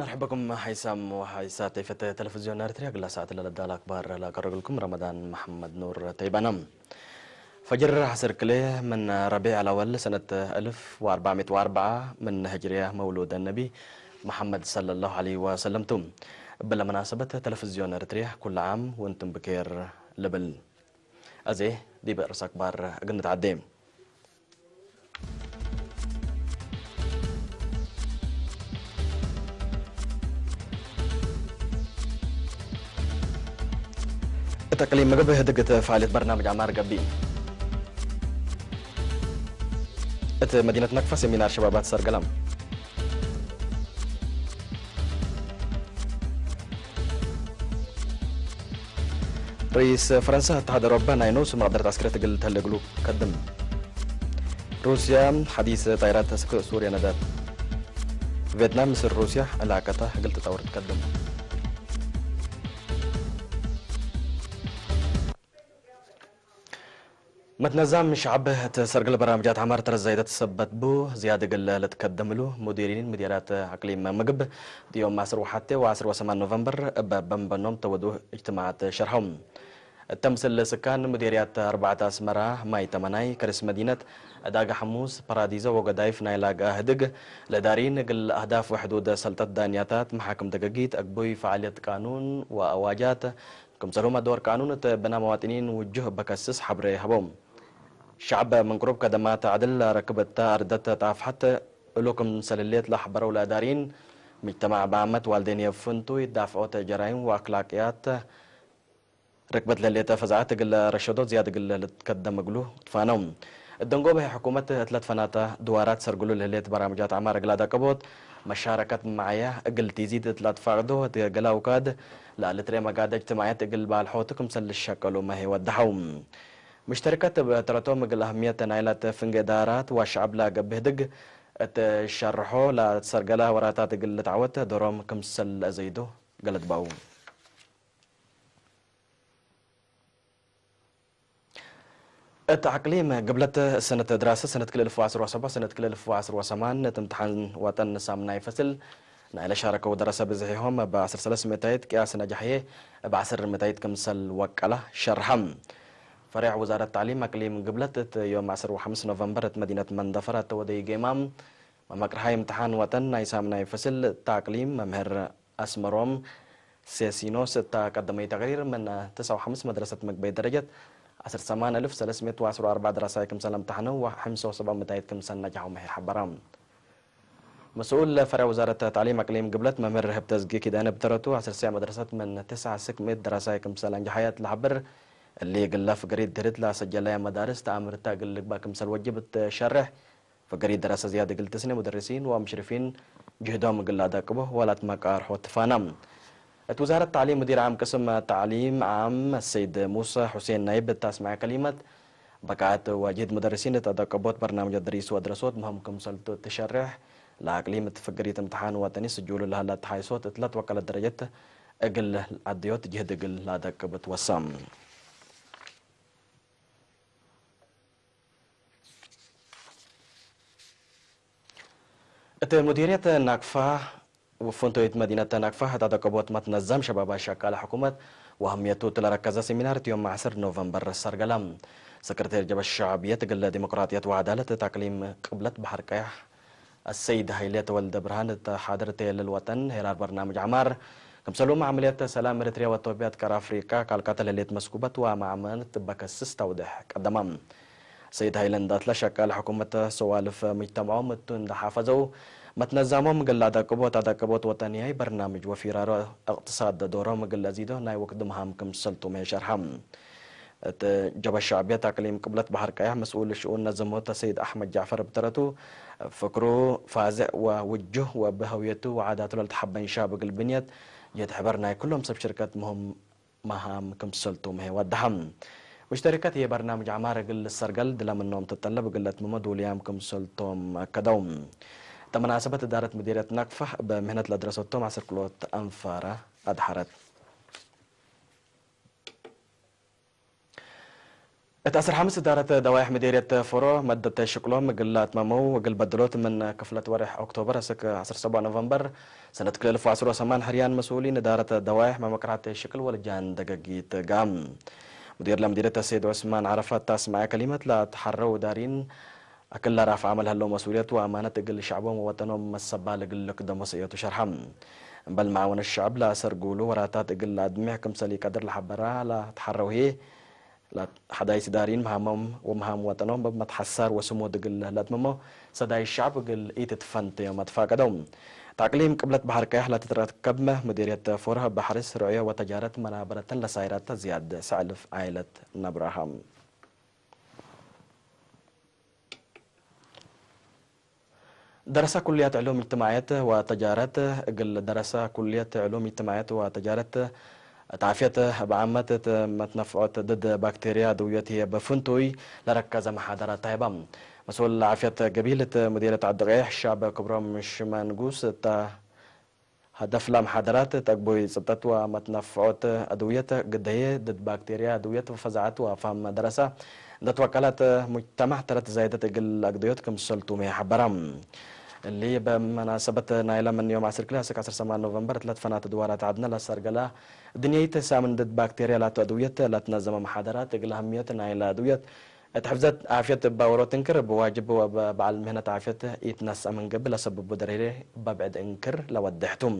نرحب بكم هيثم وهيسات في تلفزيون أرتريا قل ساعة لدى الأخبار لقرر لكم رمضان محمد نور تيبانم فجر حسر كليه من ربيع الأول سنة 1404 من هجرية مولود النبي محمد صلى الله عليه وسلم تم بالمناسبة تلفزيون أرتريا كل عام وانتم بخير لبل أزيه دي بأرس أخبار قلنا تعديم تقليم مقبه دقت فعالية برنامج عمار قبي مدينة نكفة سيمينار شبابات سرقلم رئيس فرنسا اتحاد أوروبا ناينوس مقدرة عسكرية تقل تهلقلو قدم روسيا حديث طائرات سوريا ندات فيتنام مصر روسيا علاقتها قلت تطور تقدم متنظم شعب تسرقل برامجات عمار ترزايدة تثبت بو زيادة قل تقدم له مديرين مديرات اقليم مقب يوم 10 وحتى و10 و8 نوفمبر بنبنهم تودوا اجتماعات شرحهم تمثل سكان مديريات 4 أسمرة ماي تمناي كرس مدينة داغا حموس باراديزا وقدايف نايلاغا هدق لدارين قل أهداف وحدود سلطة دانياتات محاكم دقاقيت أقبوي فعالية قانون وأواجات كم سلوما دور قانون بنا مواطنين وجه بكسس حبري هبوم شعب من قرب كدمات عدل ركبت أردت تعف حتى لكم سلليت لحبر ولا دارين مجتمع بعمت والدين يفنتو يدافعوا جرائم وأخلاقيات ركبت لليتا فزعات قل رشدوت زيادة قل تقدم قلو تفانوم الدنقو به حكومة 3 فناتا دوارات سرقلو لليت برامجات عمار قلادا كبوت مشاركة معايا قل تزيد 3 فاقدو قلا وكاد لا لتري مقادة اجتماعيات قل بالحوتكم سل الشكلو ما هي ودحوم مشتركات بترتوم قل أهمية نايلات فنقدارات والشعب لا قبه دق تشرحو لا سرقلا وراتات قل تعوت دروم كم سل زيدو قلت باو التعقليم قبلت سنة دراسة سنة كل 2017 سنة كل 2018 تمتحن وطن سامناي فصل نايل شاركوا ودراسة بزهيهم بعصر 300 قياس نجاحية بعصر 200 كمسل وكالة شرحم فريع وزارة التعليم أقليم قبلت يوم 15 نوفمبر مدينة مندفرة ودي جيمام مكرهاي امتحان وطن ناي سامناي فصل تعقليم ممهر أسمروم سياسينوس تقدمي تقرير من 59 مدرسة مقبي درجة 10314 دراسة كمسل امتحنوا و75 كمسل نجحوا مهي حبرام مسؤول فرع وزارة التعليم أقليم قبلت ممر هب تزقي كده أنا بترتو 10 مدرسة من 900 دراسة كمسل انجحيات الحبر اللي قل في قريد درت لا سجل لها مدارس تأمر تاقل باكمسل وجبت شرح فقريد دراسة زيادة قلت سنة مدرسين ومشرفين جهدهم قل داكبه ولا تمكار حوت فانام وزارة التعليم مدير عام قسم التعليم عام السيد موسى حسين نايب تسمع كلمة بقعت واجد مدرسين تدقبوت برنامج الدريس ودراسات مهمكم سلطة تشرح لأقليم فقرية امتحان وطني سجول لها لا تحايصوت اتلات وكالة درجات أقل عديوت جهد أقل لا دقبت وسام مديرية ناقفة وفنتويت مدينة ناقفة هذا قبوت متنظم شباب شكال حكومة وهميته تلركز سيمينار يوم 10 نوفمبر السرقلم سكرتير جبهة الشعبية تقل ديمقراطية وعدالة تقليم قبلة بحر كيح السيد هيلية ولد برهان حاضرة للوطن هيرار برنامج عمار كمسلوم عملية سلام إريتريا وطوبيات كار أفريقيا كالكاتل اللي مسكوبة ومعاملة بكسس توضح قدمام سيد هايلاند أتلا شكال حكومة سوالف مجتمعهم متون حافظوا متنظمهم قل عداقبوت وطنياي برنامج وفرار اقتصاد دورهم قل زيدو ناي وقدمهم كم سلطو ميشارهم جبهة الشعبية تقليم قبلة بحر كايح مسؤول الشؤون نظموت سيد أحمد جعفر بترتو فكرو فازع ووجه وبهويته وعاداته للتحبين شاب البنية يتحبرنا كلهم سب شركات مهم مهام كم سلطو مهي ودهم مشتركات هي برنامج عمارة قل السرقل دلا منهم تطلب قلت ممد وليامكم سلطوم كدوم تمناسبة إدارة مديرية نقفة بمهنة لدراسة عصر كلوت أنفارة أدحرت اتأثر حمس إدارة دوائح مديرية فرو مدة شكلهم قلات مامو وقل بدلوت من كفلة ورح أكتوبر سك 17 نوفمبر سنة كل 2008 حريان مسؤولين إدارة دوائح ما مكرات الشكل والجان دقاقيت قام مدير لمديرية السيد عثمان عرفات تسمع كلمة لا تحروا دارين أكل رافع عمل هلو مسؤولية وأمانة تقل شعبهم ووطنهم مسبال قل قدام وسيئة شرحم بل معاون الشعب لا سرقولو وراتات قل أدمع كمسالي قدر لحبرا لا تحروا هي لا حدايس دارين مهامهم ومهام وطنهم بمتحسر وسمو دقل لا تممو صداي الشعب قل إيت تفنت يوم تفاقدهم تعقليم قبلت بحر كاح لا تتركب مديرية فورها بحرس رعية وتجارة منابرة لسائرات زياد سعلف عائلة نبراهام درس كلية علوم اجتماعيات وتجارات قل درس كلية علوم اجتماعيات وتجارات تعافية بعامة متنفعات ضد بكتيريا دويتي بفنتوي لركز محاضرات طيبة مسؤول عافية قبيلة مديرية الدقيح الشعب كبرى مش منقوس هدف لمحاضرات تقبل سبتات ومتنفعات أدوية قدية ضد بكتيريا أدوية وفزعات وفهم دراسة ذات وكالات مجتمع تلت زايدة قل أقديوت كم سلطومي حبرام اللي بمناسبة نايلة من يوم 10 كلاس 10 نوفمبر 3 فنات دوارات عدنا لسرقلا الدنيا تسامن ضد بكتيريا لا أدوية لا تنظم محاضرات قل أهمية نايلة أدوية تحفزت عافية باورو تنكر بواجب وبعلم هنا عافية يتنسى من قبل سبب دريري ببعد انكر لو ودحتم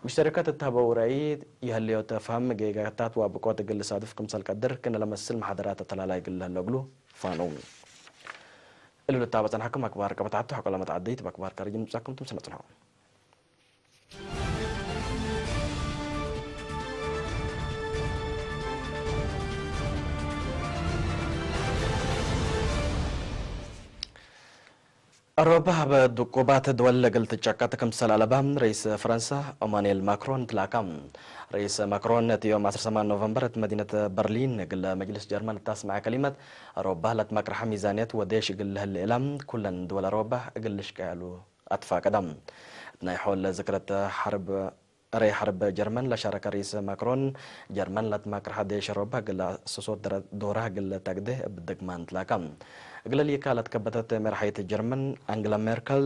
مشتركات التبورعي يهليو تفهم جيجاتات وبقوات قل صادف كمسال قدر كنا لمسل محاضرات التلالا يقل هلوغلو فانوم اللي تابعت حكم أكبر كبتعبت حكم لما تعديت بأكبر كارجين مساكم تم سنة الحوم أوروبا بدقوبات دول قلت تشاكات كمسال ألبام رئيس فرنسا أمانويل ماكرون تلاكم رئيس ماكرون يوم 10 نوفمبر مدينة برلين قل مجلس جرمان تسمع كلمة أوروبا لا تمكرح ميزانية وديش قل هالإعلام كل دول أوروبا قلش قالوا أطفى قدم حول ذكرت حرب جرمان لشارك رئيس ماكرون جرمان لا تمكرح ديش أوروبا قل صوت دورها قل تقده بدقمان تلاكم قال لي كانت كبتت مرحية الجرمن أنجلا ميركل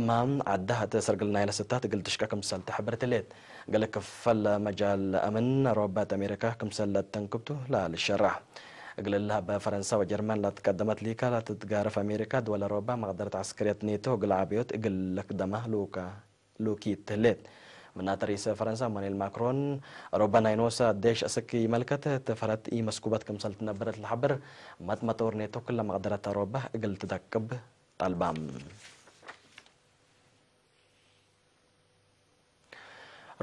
ما عدها تسرق لنا إلى ستات قلت شكا كمسال تحبرت الليت قال لك فل مجال أمن روبات أمريكا كمسال تنكبته لا للشرح قال لها بفرنسا وجرمان لا تقدمت لي لا تتقارف أمريكا دول روبا ما قدرت عسكرية نيتو قال عبيوت قال لك دمه لوكي تليت من رئيس فرنسا مانويل ماكرون ربنا ينوسا ديش أسكي ملكته تفرت إي مسكوبات كمسالت نبرت الحبر مات ماتور نيتو كل ما قدرت روبه قلت تدكب طالبام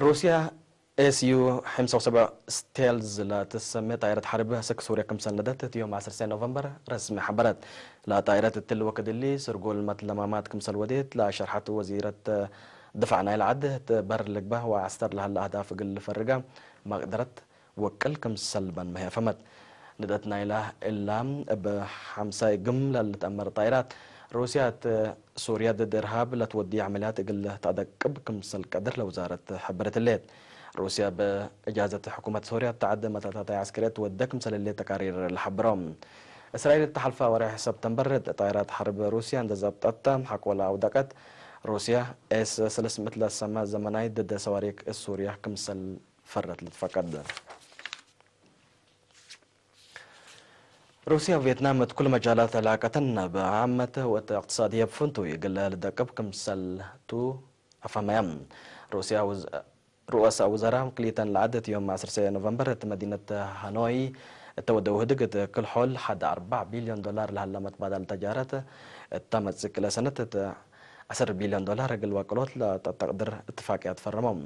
روسيا SU 75 ستيلز لا تسمى طائرة حرب سك سوريا كمسال ندت يوم 10 نوفمبر رسمي حبرت لا طائرة التل وكد اللي سرقول متلمامات كمسال وديت لا شرحت وزيرة دفعنا العد تبر لقبه وعستر لها الأهداف قل فرقة ما قدرت وكلكم سلبا ما هي فمت ندتنا إله إلا بحمسة جملة اللي تأمر طائرات روسيا سوريا ضد إرهاب لا تودي عمليات قل تدقب كمسل قدر لوزارة حبرة الليل روسيا بإجازة حكومة سوريا تعد متاتات عسكرية تودك مسل اللي تقارير الحبرام إسرائيل تحالفة وريح سبتمبر طائرات حرب روسيا عند زبطت حقولا أودكت روسيا سلس مثل السماء زمناي ضد صواريخ السوريا كمسل فرت لتفقد روسيا وفيتنام كل مجالات علاقتنا بعامة واقتصادية بفنتو يقل لدقب كمسل تو أفهميام روسيا رؤساء وزراء كليتان العدد يوم 10 نوفمبر مدينة هانوي تودوا هدقت كل حول حد 4 بليون دولار لهلمت بدل تجارة تمت سكلا سنة 10 بليون دولار قل وكلوت لا تقدر اتفاقيات فرمهم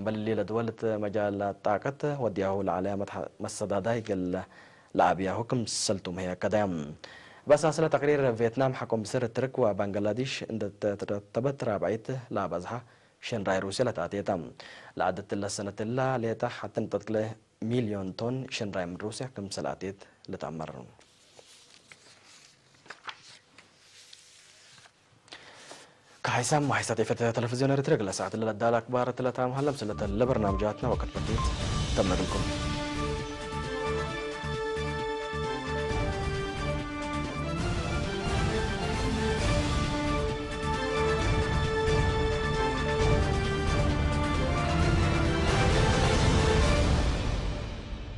بل اللي لدولة مجال الطاقة ودياه العلامة مسداداي قل لعبيا حكم سلتم هي كدام بس أصل تقرير فيتنام حكم بسر الترك وبنغلاديش عند ترتبت رابعيت لا بزها شن راي روسيا لتعطيتم لعدت السنة الله ليتا حتى نتطلع مليون طن شن راي من روسيا كم سلاتيت لتعمرون كحيسام وحيسات في التلفزيون رترق لساعة اللي الدالة أكبر 3 مهلم سنة لبرنامجاتنا وقت بديت تم لكم